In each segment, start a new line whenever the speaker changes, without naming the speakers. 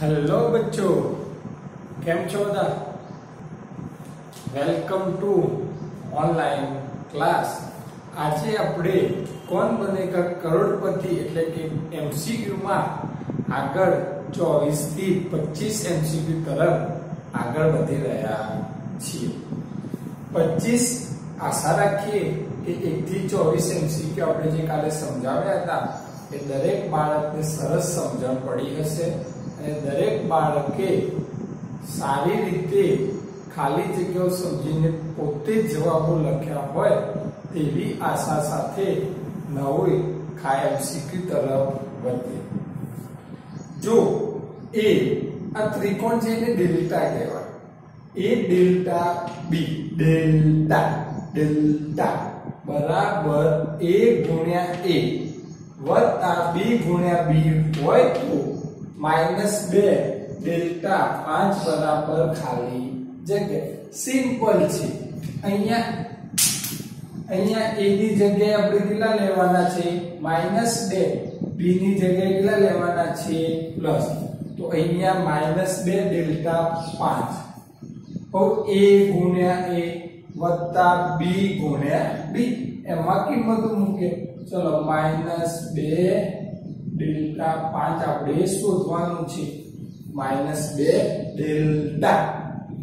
Hello बच्चों, केम छो बधा? Welcome to online class. आज આપણે કોણ બનેગા કરોડપતિ એટલે કે એમસીક્યુ માં આગળ 24 થી 25 એમસીક્યુ તરફ આગળ વધી રહ્યા છીએ। 25 આશા રાખીએ કે 1 થી 24 એમસીક્યુ આપણે જે કાલે સમજાવ્યા હતા એ દરેક બાળકને સરસ સમજણ પડી હશે અને દરેક બાળકે સારી રીતે ખાલી જગ્યાઓ સમજીને પોતે જવાબો લખ્યા હોય તેવી આશા સાથે નવી એમસીક્યુ તરફ વધે। જો એ આ ત્રિકોણ છે એને ડેલ્ટા કહેવાય। એ ડેલ્ટા બી ડેલ્ટા બરાબર a ગુણ્યા a વત્તા b ગુણ્યા b હોય તો -2 ડેલ્ટા 5 બરાબર ખાલી જગ્યા। સિમ્પલ છે। અહીંયા a ની જગ્યાએ આપણે કેટલા લેવાના છે -2, b ની જગ્યાએ કેટલા લેવાના છે પ્લસ। તો અહીંયા -2 ડેલ્ટા 5 તો a ગુણ્યા a વત્તા b ગુણ્યા b એમાં કિંમત મૂકે। ચલો -2 ડેલ્ટા 5 આપણે શોધવાનું છે। -2 ડેલ્ટા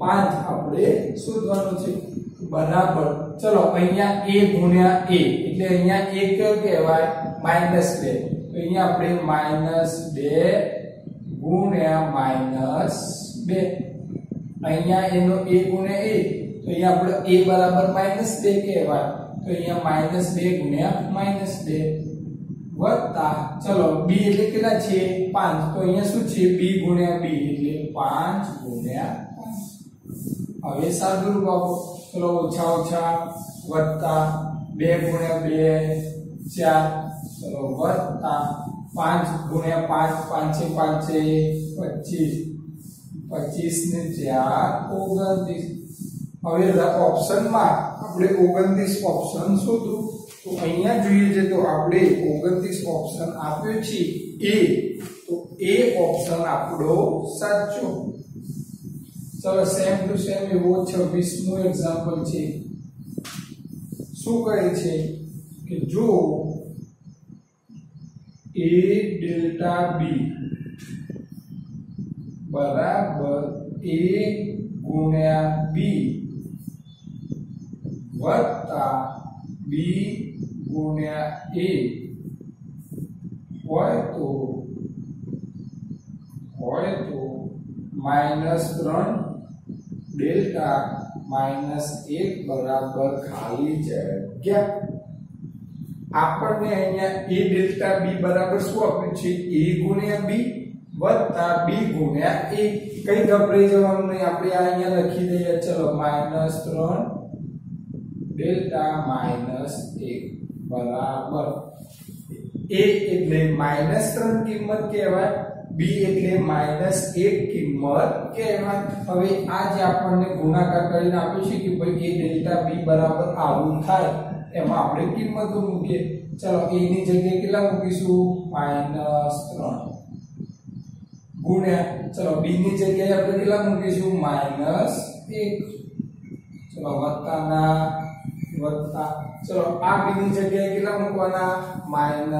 5 આપણે શોધવાનું છે બરાબર। ચલો અહીંયા a ગુણ્યા a એટલે અહીંયા a કયો કહેવાય -2 તો અહીંયા આપણે -2 ગુણ્યા -2 અહીંયા એનો a ગુણ્યા a તો અહીંયા આપણે a બરાબર -2 કહેવાય તો અહીંયા -2 ગુણ્યા -2 વત્તા ચલો b એટલે કેટલા છે 5 તો અહીંયા શું છે b ગુણ્યા b એટલે 5 ગુણ્યા 5। હવે સાદું રૂપ આપો। ચલો ઓછા ઓછા વત્તા 2 ગુણ્યા 2 4 ચલો વત્તા 5 ગુણ્યા 5 5 છે 5 25 ને 4 29। હવે ઓપ્શનમાં આપણે 29 ઓપ્શન શોધો તો અહીંયા જોઈએ છે તો આપણે 29 ઓપ્શન આપ્યો છે a તો a ઓપ્શન આપણો સાચો। ચલો સેમ ટુ સેમ એવો 26 નું એક્ઝામ્પલ છે। શું કહે છે કે જો a ડેલ્ટા b બરાબર a ગુણ્યા b વત્તા b ગુણ્યા a હોય તો -3 ડેલ્ટા -1 બરાબર ખાલી જગ્યા। આપણને અહીંયા a ડેલ્ટા b બરાબર શું આપ્યું છે a ગુણ્યા b વત્તા b ગુણ્યા a। કઈ ગભરાઈ જવાનું નહીં, આપણે આ અહીંયા લખી દઈએ। ચલો -3 ડેલ્ટા -1 બરાબર a એટલે -3 કિંમત કહેવાય, b એટલે -1 કિંમત કહેવાય। હવે આ જે આપણને ગુણાકાર કરીને આપ્યું છે કે ભાઈ a ડેલ્ટા b બરાબર આવું થાય એમાં આપણે કિંમતો મૂકીએ। ચલો a ની જગ્યાએ કેટલા મૂકીશું -3 ગુણ્યા ચલો b ની જગ્યાએ આપણે કેટલા મૂકીશું -1 ચલો વત્તાના વત્તા ચલો આ b ની જગ્યાએ કેટલા મૂકવાના -1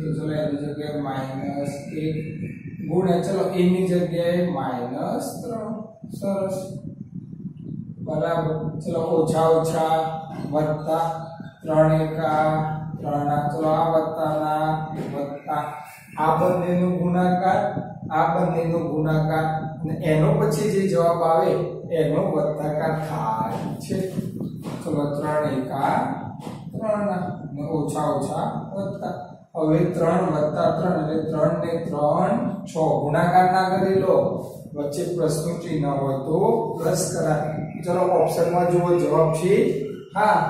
તો ચલો એની જગ્યાએ -1 ગુણ્યા ચલો a ની જગ્યાએ -3 સરસ બરાબર। ચલો ઓછા ઓછા વત્તા 3 એકા 3 ચલો આ વત્તાના વત્તા આ બંનેનો ગુણાકાર અને એનો પછી જે જવાબ આવે એનો વત્તાકાર થાય છે। ચલો 3 એકા 3 અને ઓછા ઓછા વત્તા। હવે 3 વત્તા 3 એટલે 3 ને 3 6 ગુણાકાર ના કરી લો, વચ્ચે પ્લસનું ચિહ્ન હોય તો પ્લસ કરાય। ચલો ઓપ્શનમાં જુઓ જવાબ છે હા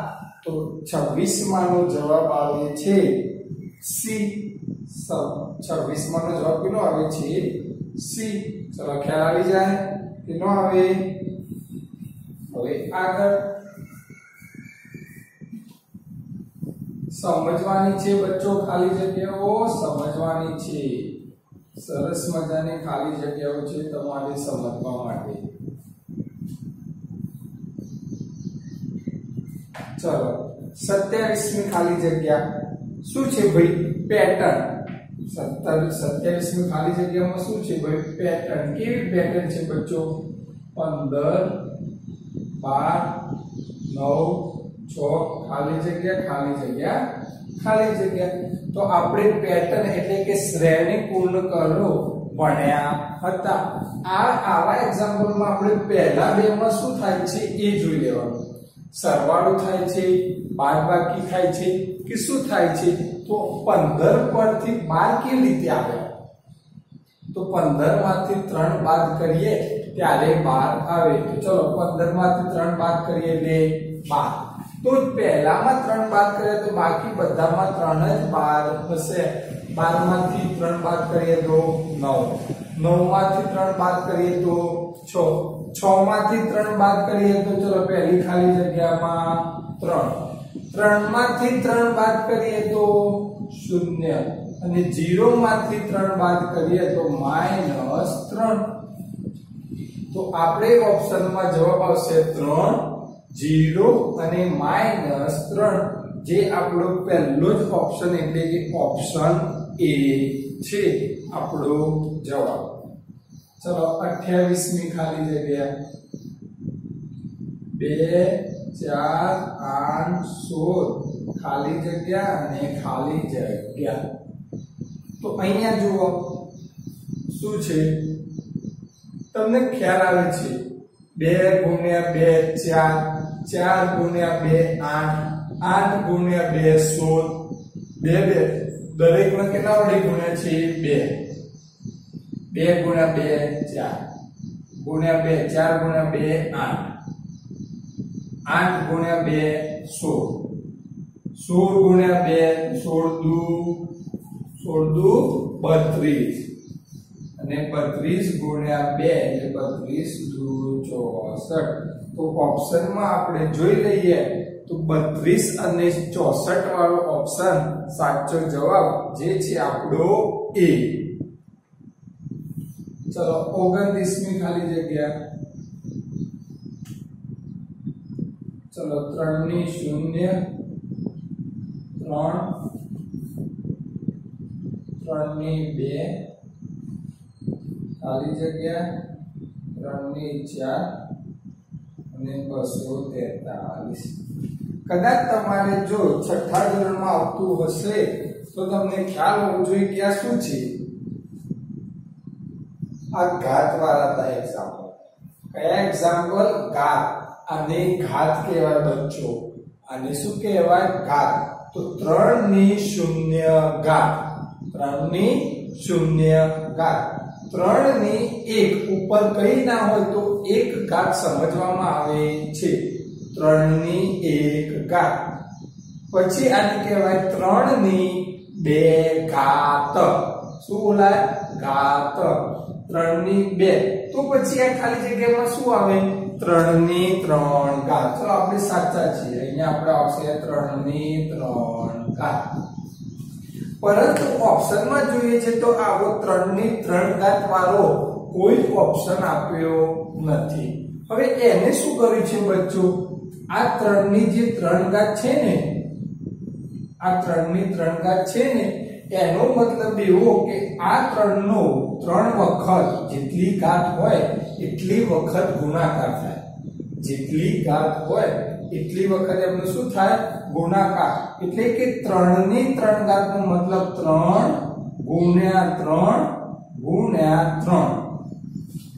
તો 26 માનો જવાબ આવે છે સી। 26 માનો જવાબ કેટલો આવે છે સી। ચલો ખ્યાલ આવી જાય કે ન આવે। હવે આગળ સમજવાની છે બચ્ચો, ખાલી જગ્યાઓ સમજવાની છે। સરસ મજાની ખાલી જગ્યાઓ છે તમારે સમજવા માટે. ચલો 27મી ખાલી જગ્યા શું છે ભાઈ? પેટર્ન. 27મી ખાલી જગ્યામાં શું છે ભાઈ? પેટર્ન. કેવી પેટર્ન છે બચ્ચો? 15 12 9 6 ખાલી જગ્યા. તો આપણે પેટર્ન એટલે કે શ્રેણી પૂર્ણ કરો ભણ્યા હતા. આવા એક્ઝામ્પલમાં આપણે પહેલા બેમાં શું થાય છે એ જોઈ લેવાનું. સરવાળો થાય છે, બાદબાકી થાય છે કે શું થાય છે? તો 15 પરથી 12 કેવી રીતે આવે? તો 15 માંથી 3 બાદ કરીએ ત્યારે 12 આવે. તો ચલો 15 માંથી 3 બાદ કરીએ એટલે 12. તો પહેલામાં 3 બાદ કરીએ તો બાકી બધામાં 3 જ 12 હશે. 12 માંથી 3 બાદ કરીએ તો 9. 9 માંથી 3 બાદ કરીએ તો 6. 6 માંથી 3 બાદ કરીએ તો ચલો પહેલી ખાલી જગ્યામાં 3. 3 માંથી 3 બાદ કરીએ તો 0 અને 0 માંથી 3 બાદ કરીએ તો -3. તો આપણે ઓપ્શનમાં જવાબ આવશે 3 0 અને -3 જે આપણો પહેલો જ ઓપ્શન એટલે કે ઓપ્શન એ છે આપણો જવાબ. ચલો 28મી ખાલી જગ્યા 2 4 8 16 ખાલી જગ્યા અને ખાલી જગ્યા. તો અહીંયા જુઓ શું છે તમને ખ્યાલ આવે છે 2 ગુણ્યા 2 4 4 ગુણ્યા 2 8 8 ગુણ્યા 2 16 2 દરેકમાં કેટલા વડે ગુણ્યા છે 2 2 ગુણ્યા 2 4 ગુણ્યા 2 4 ગુણ્યા 2 8 8 ગુણ્યા 2 16 16 ગુણ્યા 2 16 દુ 32 અને 32 ગુણ્યા 2 એટલે 32 દુ 64. તો ઓપ્શનમાં આપણે જોઈ લઈએ તો 32 અને 64 વાળો ઓપ્શન સાચો જવાબ જે છે આપણો એ. ચલો 29મી ખાલી જગ્યા ચલો 3 ની 0 3 3 ની 2 ખાલી જગ્યા 3 ની 4 અને 243. કદાચ તમારે જો છઠ્ઠા ધોરણમાં આવતું હશે તો તમને ખ્યાલ હોવો જોઈએ કે આ શું છે. આ ઘાત વાળા હતા એક્ઝામ્પલ. કયા એક્ઝામ્પલ? ઘાત. આને ઘાત કહેવાય બચ્ચો. આને શું કહેવાય? ઘાત. તો 3 ની 0 ઘાત 3 ની 0 ઘાત 3 ની 1 ઉપર કઈ ના હોય તો 1 ઘાત સમજવામાં આવે છે. 3 ની 1 ઘાત. પછી આને કહેવાય 3 ની 2 ઘાત. શું બોલાય? ઘાત. 3 ની 2. તો પછી આ ખાલી જગ્યામાં શું આવે? 3 ની 3 ઘાત. ચલો આપણે સાચા છીએ. અહીંયા આપણે આવશે 3 ની 3 ઘાત. પરંતુ ઓપ્શનમાં જોઈએ છે તો આવો 3 ની 3 ઘાત વાળો કોઈ ઓપ્શન આપ્યો નથી. હવે એને શું કર્યું છે બચ્ચો? આ 3 ની જે 3 ઘાત છે ને, આ 3 ની 3 ઘાત છે ને, એનો મતલબ એવો કે આ 3 નો 3 વખત જેટલી ઘાત હોય એટલી વખત ગુણાકાર થાય. જેટલી ઘાત હોય એટલી વખત એમનું શું થાય? ગુણાકાર. એટલે કે 3 ની 3 ઘાત નો મતલબ 3 ગુણ્યા 3 ગુણ્યા 3.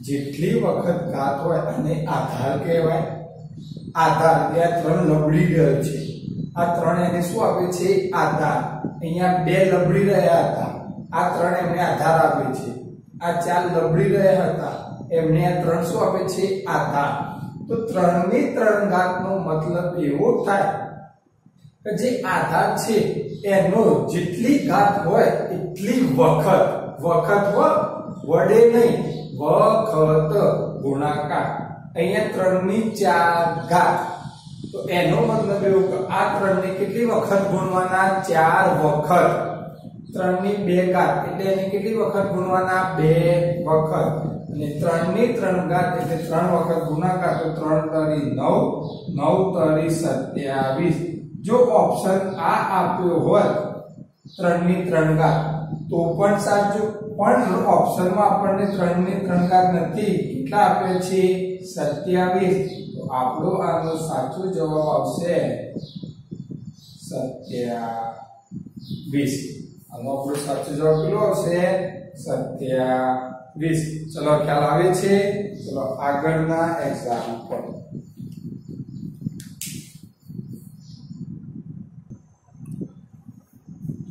જેટલી વખત ઘાત હોય અને આધાર કહેવાય. આધાર એટલે 3 લબડી ગયો છે. આ 3 એને શું આપે છે? આધાર. અહીંયા 2 લબડી રહ્યા હતા, આ 3 એમને આધાર આપે છે. આ 4 લબડી રહ્યા હતા, એમને આ 3 શું આપે છે? આધાર. તો 3 ની 3 ઘાત નો મતલબ એવો થાય કે જે આધાર છે એનો જેટલી ઘાત હોય એટલી વખત, વખત વડે નહીં, વખત ગુણાકાર. અહીંયા 3 ની 4 ઘાત. તો એનો મતલબ એવો કે આ 3 ને કેટલી વખત ગુણવાના? 4 વખત. 3 ની 2 ઘાત એટલે એને કેટલી વખત ગુણવાના 2 વખત અને 3 ની 3 ઘાત એટલે 3 વખત ગુણાકાર તો 3 તરી 9 9 તરી 27 જો ઓપ્શન આ આપ્યો હોત 3 ની 3 ઘાત તો પણ સાચું પણ ઓપ્શનમાં આપણને 3 ની 3 ઘાત નથી કેટલા આપ્યો છે 27 તો આપણો આનો સાચો જવાબ આવશે 27 આનો આપણો સાચો જવાબ કેટલો આવશે 27 ચલો ખ્યાલ આવે છે ચલો આગળના એક્ઝામ્પલ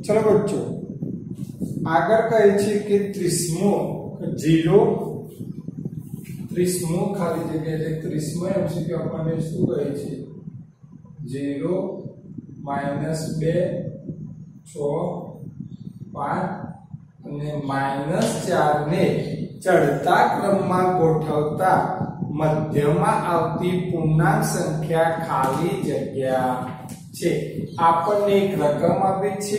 ચલો બચ્ચો આગળ કહે છે કે 30મો 30મો ખાલી જગ્યા એટલે 30મો એમસીક્યુ આપણને શું કહે છે 0 -2 6 5 અને -4 ને ચડતા ક્રમમાં ગોઠવતા મધ્યમાં આવતી પૂર્ણાંક સંખ્યા ખાલી જગ્યા છે આપણને એક રકમ આપી છે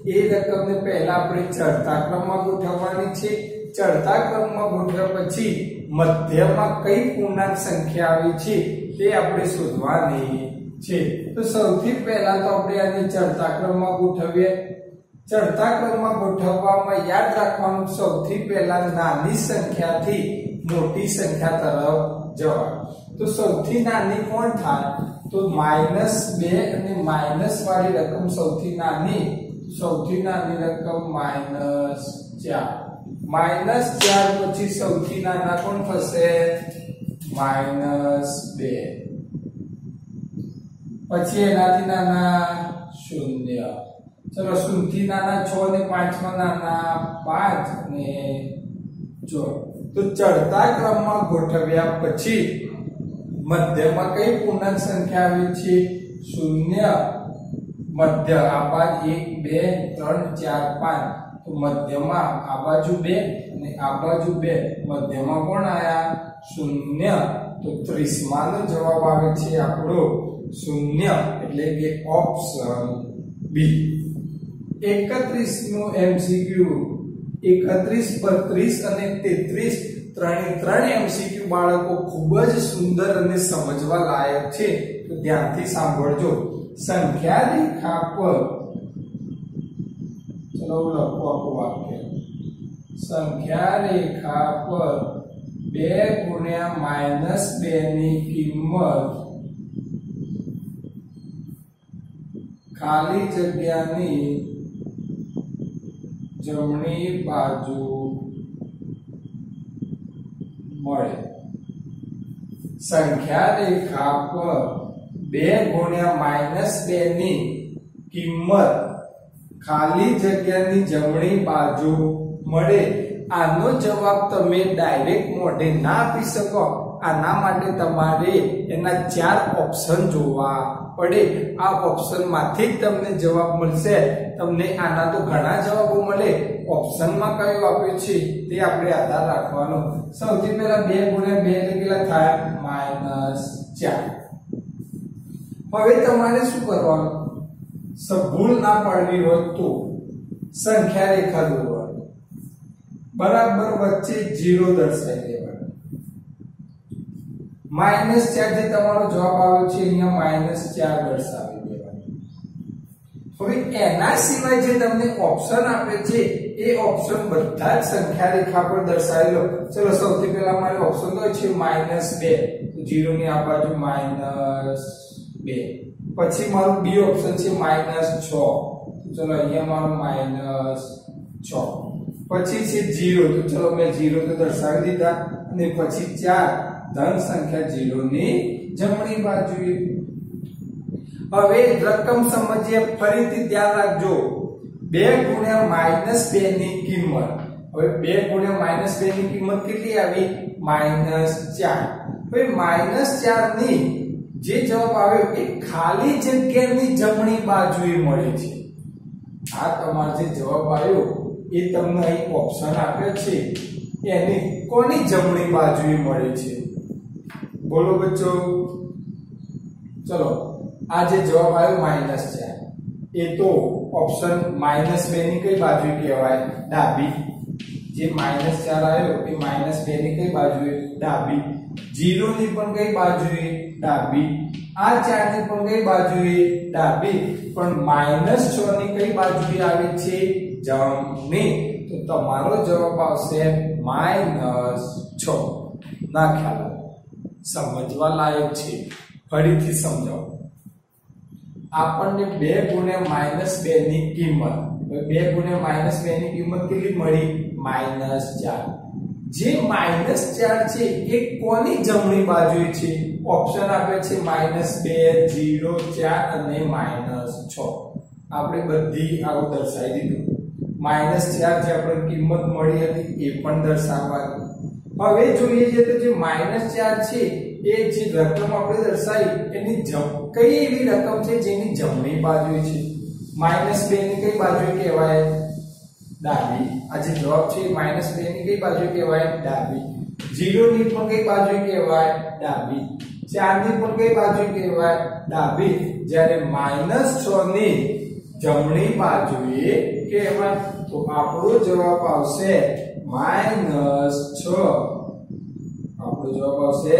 એ રકમને પહેલા આપણે ચડતા ક્રમમાં ગોઠવવાની છે ચડતા ક્રમમાં ગોઠવ્યા પછી મધ્યમાં કઈ પૂર્ણાંક સંખ્યા આવી છે તે આપણે શોધવાની છે તો સૌથી પહેલા તો આપણે આને ચડતા ક્રમમાં ગોઠવીએ ચડતા ક્રમમાં ગોઠવવામાં યાદ રાખવાનું સૌથી પહેલા નાની સંખ્યાથી મોટી સંખ્યા તરફ જવાનું તો સૌથી નાની કોણ થાય તો -2 અને માઈનસ વાળી રકમ સૌથી નાની રકમ -4 -4 પછી સૌથી નાના કોણ થશે -2 પછી એનાથી નાના 0 ચલો 0 થી નાના 6 ને 5 માં નાના 5 અને 4 તો ચડતા ક્રમમાં ગોઠવ્યા પછી મધ્યમાં કઈ પૂર્ણાંક સંખ્યા આવી છે 0 મધ્ય આ બાજુ 1 2 3 4 5 તો મધ્યમાં આ બાજુ 2 અને આ બાજુ 2 મધ્યમાં કોણ આયા 0 તો 30 નો જવાબ આવે છે આપણો 0 એટલે કે ઓપ્શન બી 31 નું એમસીક્યુ 31 32 અને 33 ત્રણે એમસીક્યુ બાળકો ખૂબ જ સુંદર અને સમજવા લાયક છે તો ધ્યાનથી સાંભળજો સંખ્યા રેખા પર ચલો લખો આપો વાક્ય સંખ્યા રેખા પર 2 ગુણ્યા -2 ની કિંમત ખાલી જગ્યાની જમણી બાજુ મળે સંખ્યા રેખા પર 2 ગુણ્યા -2 ની કિંમત ખાલી જગ્યાની જમણી બાજુ મળે આનો જવાબ તમે ડાયરેક્ટ મોઢે ના આપી શકો આના માટે તમારે એના 4 ઓપ્શન જોવા પડે આ ઓપ્શન માંથી જ તમને જવાબ મળશે તમને આના તો ઘણા જવાબો મળે ઓપ્શનમાં કયો આપ્યો છે તે આપણે આધાર રાખવાનો સૌથી પહેલા 2 ગુણ્યા 2 એટલે કેટલા થાય -4 હવે તમારે શું કરવાનું ભૂલ ના પડવી હોય તો સંખ્યા રેખા દોરવાની બરાબર વચ્ચે 0 દર્શાવી દેવાનું -4 જે તમારો જવાબ આવ્યો છે અહીંયા -4 દર્શાવી દેવાનું હવે એના સિવાય જે તમને ઓપ્શન આપે છે એ ઓપ્શન બધા જ સંખ્યા રેખા પર દર્શાવી લો ચલો સૌથી પહેલા મારે ઓપ્શન તો છે -2 તો 0 ની આ બાજુ -2 પછી મારું બી ઓપ્શન છે -6 તો ચલો અહીંયા મારું -6 પછી છે 0 તો ચલો મેં 0 તો દર્શાવી દીધા અને પછી 4 ધન સંખ્યા 0 ની જમણી બાજુએ હવે રકમ સમજીએ ફરીથી ધ્યાન રાખજો 2 ગુણ્યા -2 ની કિંમત હવે 2 ગુણ્યા -2 ની કિંમત કેટલી આવી -4 હવે -4 ની જે જવાબ આવ્યો એ ખાલી જગ્યાની જમણી બાજુએ મળે છે આ તમારો જે જવાબ આવ્યો એ તમને અહીં ઓપ્શન આપ્યો છે એની કોની જમણી બાજુએ મળે છે બોલો બચ્ચો ચલો આ જે જવાબ આવ્યો -4 એ તો ઓપ્શન -2 ની કઈ બાજુ કહેવાય? ડાબી. જે -4 આવ્યો એ -2 ની કઈ બાજુએ? ડાબી. 0 ની પણ કઈ બાજુએ? ડાબી. આ 4 ની પણ કઈ બાજુએ? ડાબી. પણ -6 ની કઈ બાજુએ આવે છે? જમણી. તો તમારો જવાબ આવશે -6. ના ખ્યાલ સમજવા લાયક છે. ફરીથી સમજાવો. આપણને 2 ગુણ્યા -2 ની કિંમત, 2 ગુણ્યા -2 ની કિંમત કેટલી મળી? -4. જે -4 છે એ કોની જમણી બાજુએ છે? ઓપ્શન આપે છે -2, 0, 4 અને -6. આપણે બધી આવું દર્શાવી દીધું. -4 જે આપણે કિંમત મળી હતી એ પણ દર્શાવવાની. હવે જોઈએ છે તો જે -4 છે એ જે રકમ આપણે દર્શાવી એની કઈ એવી રકમ છે જેની જમણી બાજુએ છે? -2 ની કઈ બાજુ કહેવાય? ડાબી. આ જે જવાબ છે -2 ની કઈ બાજુ કહેવાય? ડાબી. 0 ની પણ કઈ બાજુ કહેવાય? ડાબી. 4 ની પણ કઈ બાજુ કહેવાય? ડાબી. જ્યારે -6 ની જમણી બાજુએ કહેવાય. તો આપણો જવાબ આવશે -6. આપણો જવાબ આવશે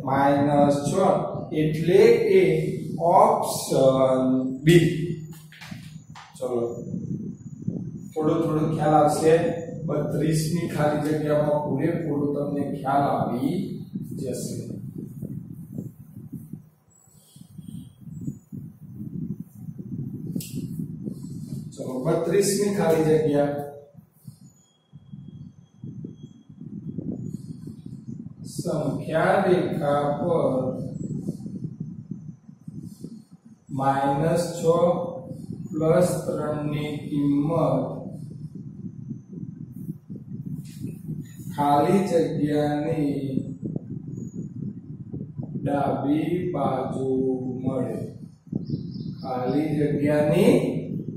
-6 એટલે કે ઓપ્શન બી. ચલો થોડો ખ્યાલ આવશે. 32 ની ખાલી જગ્યામાં પૂરેપૂરો તમને ખ્યાલ આવી જશે. ચલો 32 ની ખાલી જગ્યા. સંખ્યા રેખા પર -6 પ્લસ 3 ની કિંમત ખાલી જગ્યાની ડાબી બાજુ મળે. ખાલી જગ્યાની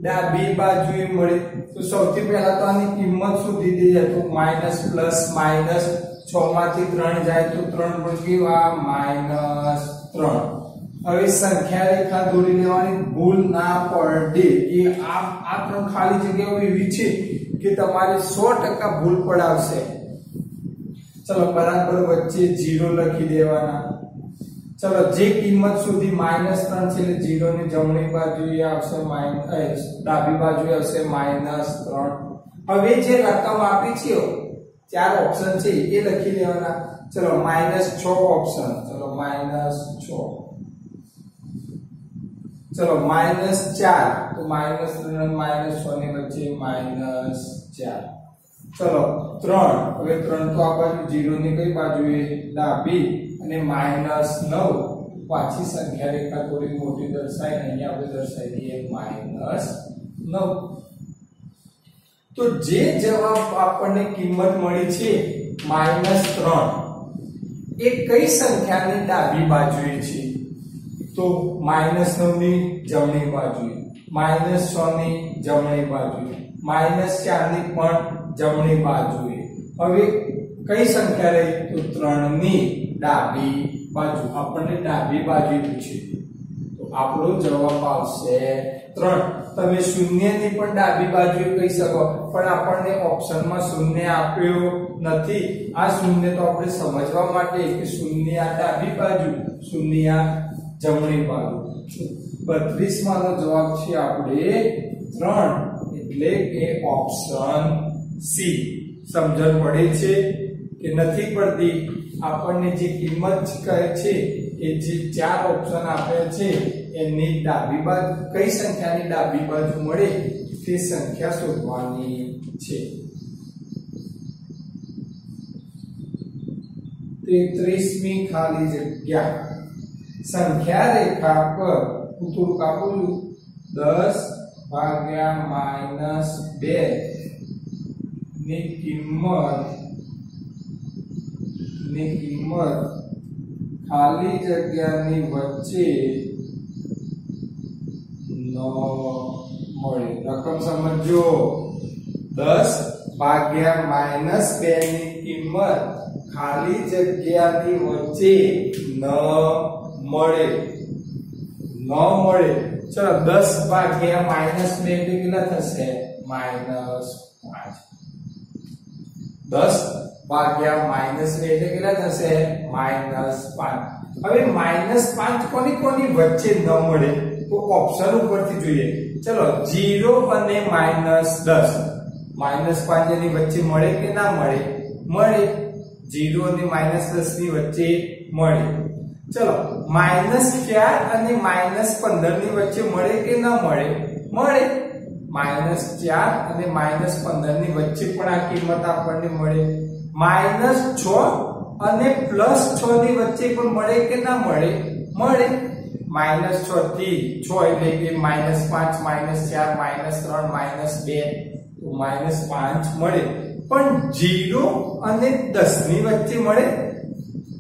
ડાબી બાજુએ મળે. તો સૌથી પહેલા તો આની કિંમત શોધી દઈએ. તો માઈનસ પ્લસ માઈનસ 6 માંથી 3 જાય તો 3 પણ કેવા? -3. હવે સંખ્યા રેખા દોરી લેવાની ભૂલ ના પડે. એ આ ત્રણ ખાલી જગ્યાઓ એવી છે કે તમારે 100% ભૂલ પડાવશે. ચલો બરાબર વચ્ચે 0 લખી દેવાના. ચલો જે કિંમત સુધી -3 છે એટલે 0 ની જમણી બાજુએ આવશે ડાબી બાજુએ આવશે -3. હવે જે રકમ આપી છે 4 ઓપ્શન છે એ લખી લેવાના. ચલો -6 ઓપ્શન. ચલો -6. ચલો -4 તો -3 અને -6 ની વચ્ચે -4. ચલો 3. હવે 3 તો આ બાજુ 0 ની કઈ બાજુએ? ડાબી. અને -9 પાછી સંખ્યા રેખા થોડી મોટી દર્શાય. અહીંયા આપણે દર્શાવી દઈએ -9. તો જે જવાબ આપણને કિંમત મળી છે -3 એ કઈ સંખ્યાની ડાબી બાજુએ છે? તો -9 ની જમણી બાજુએ, -6 ની જમણી બાજુએ, -4 ની પણ જમણી બાજુએ. હવે કઈ સંખ્યા રહી? તો 3 ની ડાબી બાજુ. આપણને ડાબી બાજુ પૂછે તો આપણો જવાબ આવશે 3. તમે 0 ની પણ ડાબી બાજુએ કહી શકો, પણ આપણને ઓપ્શનમાં 0 આપ્યો નથી. આ 0 તો આપણે સમજવા માટે કે 0 આ ડાબી બાજુ, 0 આ જમણી બાજુ. 32 માનો જવાબ છે આપણે 3 એટલે કે ઓપ્શન સી. સમજણ પડે છે કે નથી પડતી? આપણને જે કિંમત કહે છે એ જે 4 ઓપ્શન આપેલ છે એની ડાબી બાજુ કઈ સંખ્યાની ડાબી બાજુ મળે તે સંખ્યા શોધવાની છે. 33મી ખાલી જગ્યા. સંખ્યા રેખા પર હું થોડું કાપું 10 ભાગ્યા -2 ની કિંમત ખાલી જગ્યાની વચ્ચે ન મળે. રકમ સમજો. 10 ભાગ્યા -2 ની કિંમત ખાલી જગ્યાની વચ્ચે ન મળે. ન મળે. ચલો 10 ભાગ્યા -2 એટલે કેટલા થશે? -5. 10 ભાગ્યા -2 એટલે કેટલા થશે? -5. હવે -5 કોની વચ્ચે ન મળે? તો ઓપ્શન ઉપરથી જોઈએ. ચલો 0 અને -10. -5 ની વચ્ચે મળે કે ના મળે? મળે. 0 અને -10 ની વચ્ચે મળે. ચલો -4 અને -15 ની વચ્ચે મળે કે ના મળે? મળે. -4 અને -15 ની વચ્ચે પણ આ કિંમત આપણને મળે. -6 અને +6 ની વચ્ચે પણ મળે કે ના મળે? મળે. -6 થી 6 એટલે કે -5 -4 -3 -2 તો -5 મળે. પણ 0 અને 10 ની વચ્ચે મળે?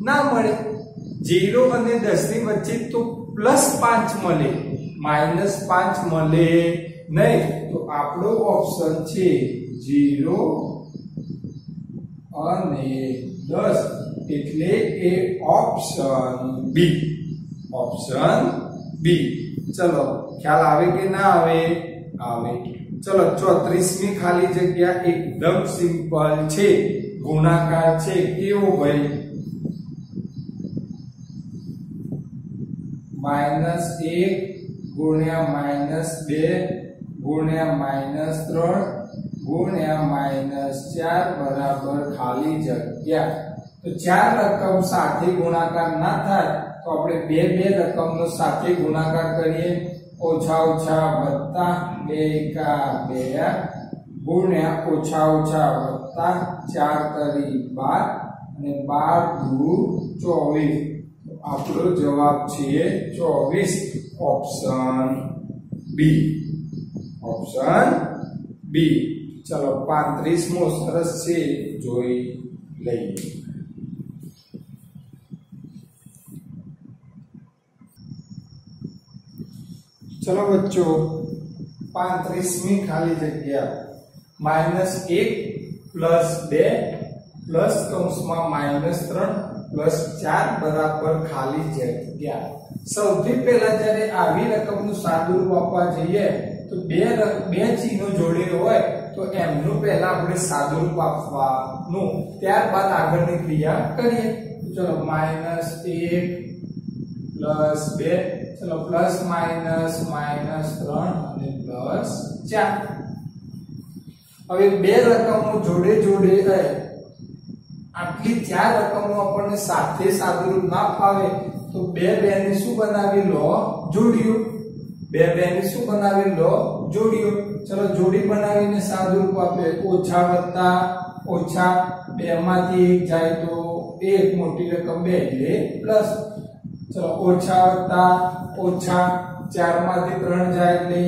ના મળે. 0 અને 10 ની વચ્ચે તો +5 મળે, -5 મળે નહીં. તો આપણો ઓપ્શન છે 0 અને 10 એટલે કે ઓપ્શન બી. Option B. ચલો ખ્યાલ આવે કે ના આવે? આવે. ચલો 34મી ખાલી જગ્યા એકદમ સિમ્પલ છે, ગુણાકાર છે. કેવો ભાઈ? -1 ગુણ્યા -2 ગુણ્યા -3 ગુણ્યા -4 બરાબર ખાલી જગ્યા. તો 4 રકમ સાથે ગુણાકાર ના થાય તો આપણે બે રકમનો સાથે ગુણાકાર કરીએ. ઓછા ઓછા વત્તા 2 એકા 2 ગુણ્યા ઓછા ઓછા વત્તા 4 તરી 12 અને 12 દુ 24. આપણો જવાબ છે 24. Option B. Option B. ચલો 35મો સરસ છે, જોઈ લઈએ. ચલો બચ્ચો 35મી ખાલી જગ્યા -1 + 2 કૌંસમાં -3 + 4 બરાબર ખાલી જગ્યા. સૌથી પહેલા જ્યારે આવી રકમનું સાદુરૂપ આપવા જઈએ તો બે ચિહ્નો જોડે હોય તો એમનું પહેલા આપણે સાદુરૂપ આપવાનું, ત્યારબાદ આગળની ક્રિયા કરીએ. ચલો -1 + 2, ચલો +, -, -3 અને +4. હવે બે રકમો જોડે જોડે આટલી 4 રકમો આપણને સાથે સાદુરૂપ ના ફાવે તો બે ને શું બનાવી લો? જોડીઓ. બે ને શું બનાવી લો? જોડીઓ. ચલો જોડી બનાવીને સાદુરૂપ આપે. ઓછા વત્તા ઓછા, 2 માંથી 1 જાય તો 1, મોટી રકમ 2 એટલે પ્લસ. ચલો ઓછા વત્તા ઓછા, 4 માંથી 3 જાય એટલે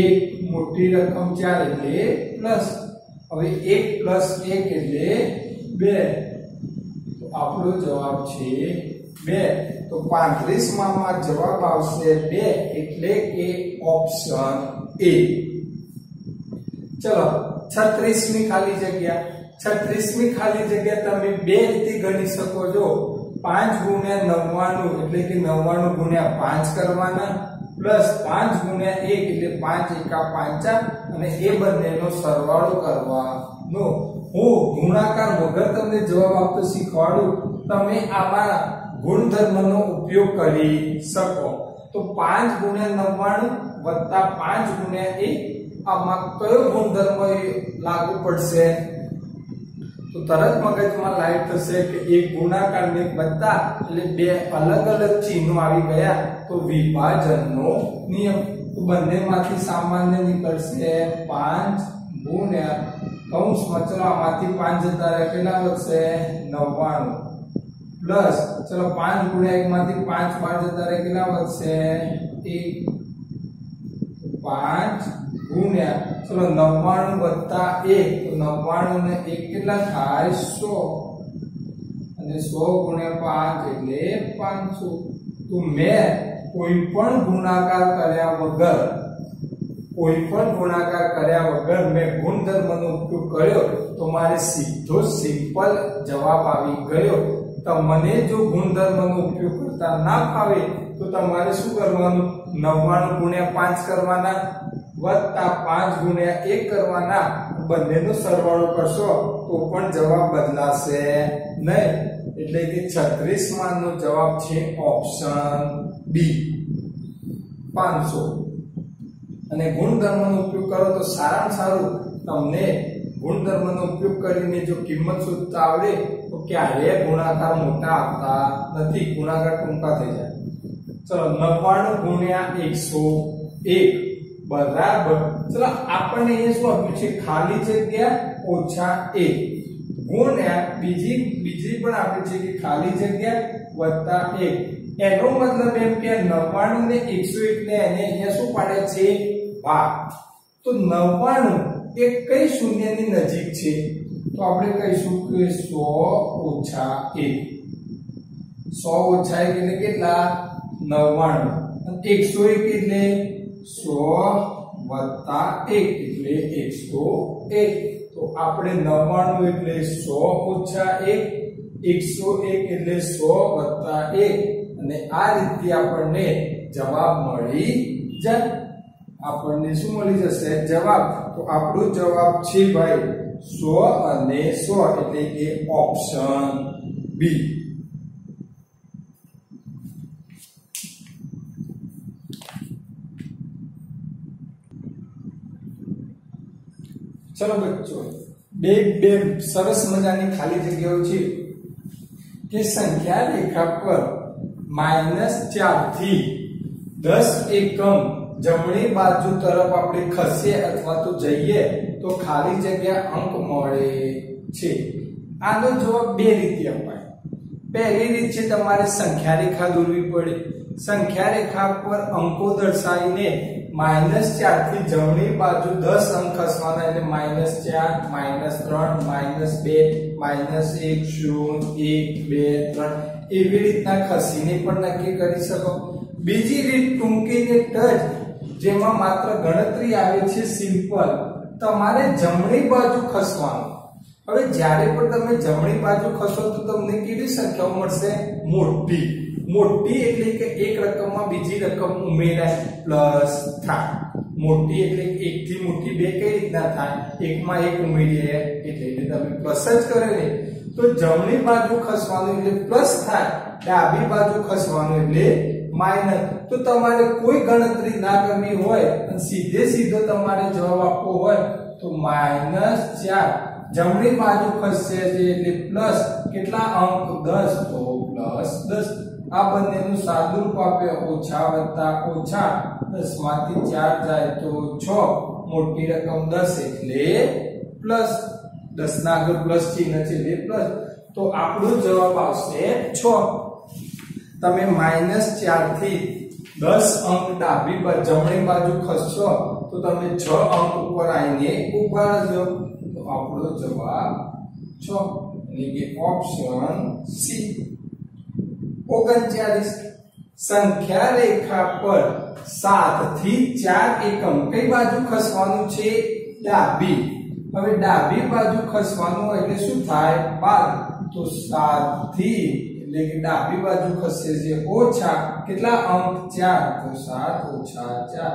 1, મોટી રકમ 4 એટલે પ્લસ. હવે 1 + 1 એટલે 2. તો આપણો જવાબ છે 2. તો 35માં જવાબ આવશે 2 એટલે કે ઓપ્શન એ. ચલો 36મી ખાલી જગ્યા. 36મી ખાલી જગ્યા તમે બે રીતે ગણી શકો છો. 5 ગુણ્યા 99 એટલે કે 99 ગુણ્યા 5 કરવાના, +5 ગુણ્યા 1 એટલે 5 એકા 50 અને એ બંનેનો સરવાળો કરવાનો. હું ગુણાકાર વગર તમને જવાબ આપતો શીખવાડું, તમે આમાં ગુણધર્મનો ઉપયોગ કરી શકો. તો 5 ગુણ્યા 99 + 5 ગુણ્યા 1, આમાં કયો ગુણધર્મ લાગુ પડશે? તો તરત મગજમાં લાઈટ થશે કે એક ગુણાકાર ને વત્તા એટલે બે અલગ અલગ ચિહ્નો આવી ગયા તો વિભાજનનો નિયમ. તો બંનેમાંથી સામાન્ય નીકળશે 5 ગુણ્યા કૌંસમાં, ચલો આમાંથી 5 જતા રહે, કેટલા વધશે? 99 પ્લસ, ચલો 5 ગુણ્યા 1 માંથી 5 બાર જતા રહે, કેટલા વધશે? 1. 5 ગુણ્યા, ચલો 99 + 1 તો 99 ને 1 કેટલા થાય? 100 અને 100 ગુણ્યા 5 એટલે 500. તો મેં કોઈ પણ ગુણાકાર કર્યા વગર મેં ગુણધર્મનો ઉપયોગ કર્યો તો મારે સીધો સિમ્પલ જવાબ આવી ગયો. તમને જો ગુણધર્મનો ઉપયોગ કરતા ના ફાવે તો તમારે શું કરવાનું 99 ગુણ્યા 5 કરવાના વત્તા 5 ગુણ્યા 1 કરવાના બંનેનો સરવાળો કરશો તો પણ જવાબ બદલાશે નહીં એટલે કે 36 માંનો જવાબ છે ઓપ્શન બી 500 અને ગુણધર્મનો ઉપયોગ કરો તો સારામાં સારું તમને ગુણધર્મનો ઉપયોગ કરીને જો કિંમત શોધતા આવડે તો ક્યારે ગુણાકાર મોટા આપતા નથી ગુણાકાર ટૂંકા થઈ જાય ચલો 99 ગુણ્યા 101 બરાબર ચલો આપણને એ શું આપ્યું છે ખાલી જગ્યા ઓછા 1 ગુણ્યા બીજી પણ આપી છે કે ખાલી જગ્યા વત્તા 1 એનો મતલબ એમ કે 99 ને 101 ને એને અહીંયા શું પાડે છે ભાગ તો 99 એ કઈ શૂન્યની નજીક છે તો આપણે કહીશું કે 100 ઓછા 1 100 ઓછા 1 એટલે કેટલા 99 અને 101 એટલે 100 વત્તા 1 એટલે 101 તો આપણે 99 એટલે 100 ઓછા 1 101 એટલે 100 વત્તા 1 અને આ રીતે આપણને જવાબ મળી જાય આપણને શું મળી જશે જવાબ તો આપણો જવાબ છે ભાઈ 100 અને 100 એટલે કે ઓપ્શન બી ચલો બચ્ચો બે સરસ મજાની ખાલી જગ્યાઓ છે કે સંખ્યા રેખા પર -4 થી 10 એકમ જમણી બાજુ તરફ આપણે ખસીએ અથવા તો જઈએ તો ખાલી જગ્યા અંક મળે છે આનો જવાબ બે રીતે અપાય પહેલી રીત છે તમારે સંખ્યા રેખા દોરવી પડે સંખ્યા રેખા પર અંકો દર્શાવીને -4 થી જમણી બાજુ 10 અંક ખસવાના એટલે -4 -3 -2 -1 0 1 2 3 એવી રીતના ખસીને પણ નક્કી કરી શકો બીજી રીત ટૂંકીને ટચ જેમાં માત્ર ગણતરી આવે છે સિમ્પલ તમારે જમણી બાજુ ખસવાનું હવે જ્યારે પણ તમે જમણી બાજુ ખસો તો તમને કેવી સંખ્યાઓ મળશે મોટી એટલે કે એક રકમમાં બીજી રકમ ઉમેરાય પ્લસ થાય મોટી એટલે એક થી મોટી બે કઈ રીતના થાય એકમાં એક ઉમેરીએ એટલે તમે પ્લસ જ કરે ને તો જમણી બાજુ ખસવાનું એટલે પ્લસ થાય ડાબી બાજુ ખસવાનું એટલે માઈનસ તો તમારે કોઈ ગણતરી ના કરવી હોય અને સીધો તમારે જવાબ આપવો હોય તો -4 જમણી બાજુ ખસશે એટલે પ્લસ કેટલા અંક 10 તો +10 આ બંનેનું સાદુરૂપ આપે ઓછા વત્તા ઓછા 10 માંથી 4 જાય તો 6 મોટી રકમ 10 એટલે પ્લસ 10 ના આગળ પ્લસ ચિહ્ન છે એટલે પ્લસ તો આપણો જવાબ આવશે 6 તમે -4 થી 10 અંક ડાબી બાજુ જમણી બાજુ ખસશો તો તમે 6 અંક ઉપર આવીને ઊભા રહેજો તો આપણો જવાબ 6 એટલે કે ઓપ્શન સી 39 સંખ્યા રેખા પર 7 થી 4 એકમ કઈ બાજુ ખસવાનું છે ડાબી હવે ડાબી બાજુ ખસવાનું એટલે શું થાય 12 તો 7 થી એટલે કે ડાબી બાજુ ખસે છે ઓછા કેટલા અંક 4 તો 7 ઓછા 4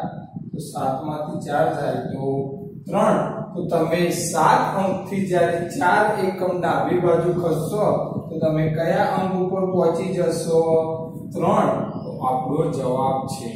તો 7 માંથી 4 જાય તો 3 તો તમે 7 અંક થી જ્યારે 4 એકમ ડાબી બાજુ ખસશો તો તમે કયા અંક ઉપર પહોંચી જશો 3 તો આપણો જવાબ છે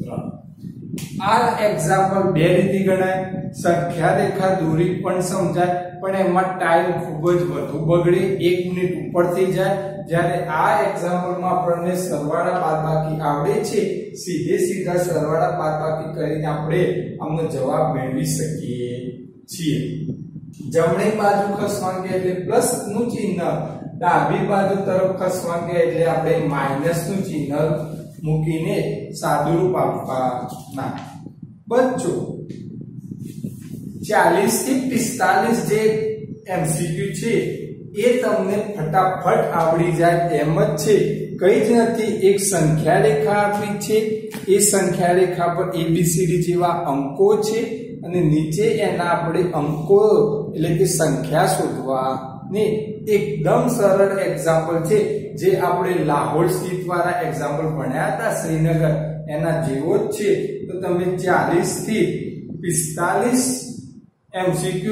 3 આ એક્ઝામ્પલ બે રીતે ગણાય સંખ્યા રેખા દોરી પણ સમજાય પણ એમાં ટાઈમ ખૂબ જ વધુ બગડે 1 મિનિટ ઉપર થઈ જાય જ્યારે આ એક્ઝામ્પલમાં આપણને સરવાળા બાદબાકી આવડે છે સીધા સરવાળા બાદબાકી કરીને આપણે આમનો જવાબ મેળવી શકીએ છીએ જમણી બાજુ ખસવાનું એટલે પ્લસ નું ચિહ્ન ડાબી બાજુ તરફ ખસવાનું એટલે આપણે માઈનસ નું ચિહ્ન મૂકીને સાદુરૂપ આપવાના બચ્ચો 40 થી 45 જે એમસીક્યુ છે એ તમને ફટાફટ આવડી જાય એમ જ છે કઈ જ નથી એક સંખ્યા રેખા આપી છે એ સંખ્યા રેખા પર ABCD જેવા અંકો છે અને નીચે એના આપણે અંકો એટલે કે સંખ્યા શોધવાની એકદમ સરળ એક્ઝામ્પલ છે જે આપણે લાહોર સ્થિત વાળા એક્ઝામ્પલ ભણ્યા હતા શ્રીનગર એના જેવો જ છે તો તમે 40 થી 45 MCQ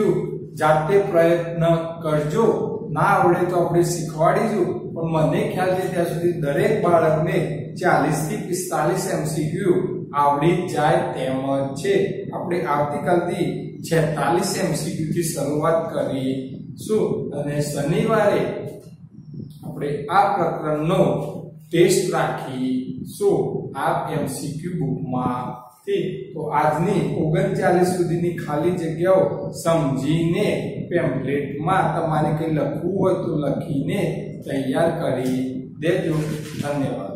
જાતે પ્રયત્ન કરજો ના આવડે તો આપણે શીખવાડીશું પણ મને ખ્યાલ છે ત્યાં સુધી દરેક બાળકને 40 થી 45 MCQ આવડી જાય તેમ જ છે આપણે આવતીકાલથી 46 MCQ થી શરૂઆત કરીશું અને શનિવારે આપણે આ પ્રકરણનો ટેસ્ટ રાખીશું આ MCQ બુકમાં તો આજની 39 સુધીની ખાલી જગ્યાઓ સમજીને પેમ્ફલેટમાં તમારે કંઈ લખવું હોય તો લખીને તૈયાર કરી દેજો ધન્યવાદ